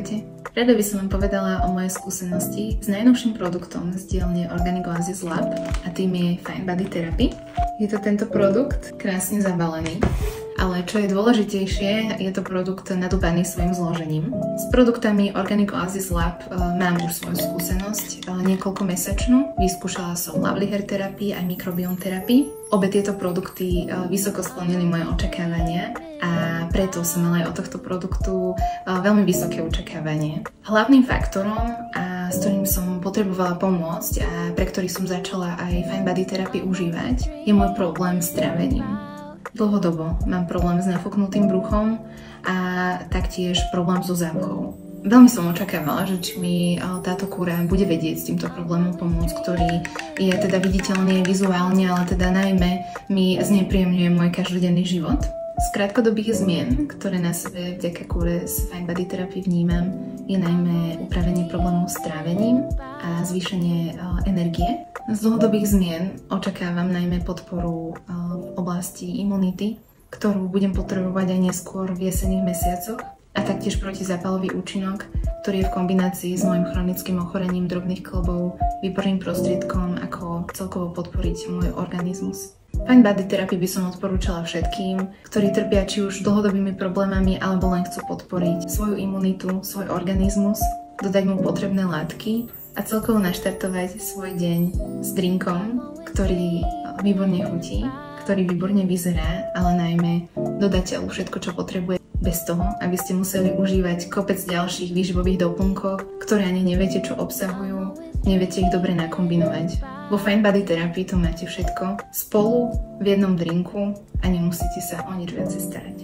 Ahojte. Rada by som vám povedala o mojej skúsenosti s najnovším produktom z dielne Organic Oasis Lab a tým je Fine Body Therapy. Je to tento produkt krásne zabalený, ale čo je dôležitejšie, je to produkt nadúpaný svojim zložením. S produktami Organic Oasis Lab mám už svoju skúsenosť niekoľkomesačnú. Vyskúšala som Lovely Hair Therapy aj Microbiome Therapy. Obe tieto produkty vysoko splnili moje očakávania a preto som mala aj od tohto produktu veľmi vysoké očakávanie. Hlavným faktorom, s ktorým som potrebovala pomôcť a pre ktorý som začala aj Fine Body Therapy užívať, je môj problém s trávením. Dlhodobo mám problém s nafúknutým bruchom a taktiež problém so zápchou. Veľmi som očakávala, že či mi táto kúra bude vedieť s týmto problémom pomôcť, ktorý je teda viditeľný vizuálne, ale teda najmä mi znepríjemňuje môj každodenný život. Z krátkodobých zmien, ktoré na sebe vďaka kúre z Fine Body Therapy vnímam, je najmä upravenie problémov s trávením a zvýšenie energie. Z dlhodobých zmien očakávam najmä podporu v oblasti imunity, ktorú budem potrebovať aj neskôr v jesenných mesiacoch, a taktiež protizápalový účinok, ktorý je v kombinácii s môjim chronickým ochorením drobných kĺbov výborným prostriedkom, ako celkovo podporiť môj organizmus. Fine Body Therapy by som odporúčala všetkým, ktorí trpia či už dlhodobými problémami alebo len chcú podporiť svoju imunitu, svoj organizmus, dodať mu potrebné látky a celkovo naštartovať svoj deň s drinkom, ktorý výborne chutí, ktorý výborne vyzerá, ale najmä dodať telu všetko, čo potrebuje, bez toho, aby ste museli užívať kopec ďalších výživových doplnkov, ktoré ani neviete, čo obsahujú, neviete ich dobre nakombinovať. Vo Fine Body Therapy to máte všetko spolu v jednom drinku a nemusíte sa o nič viac starať.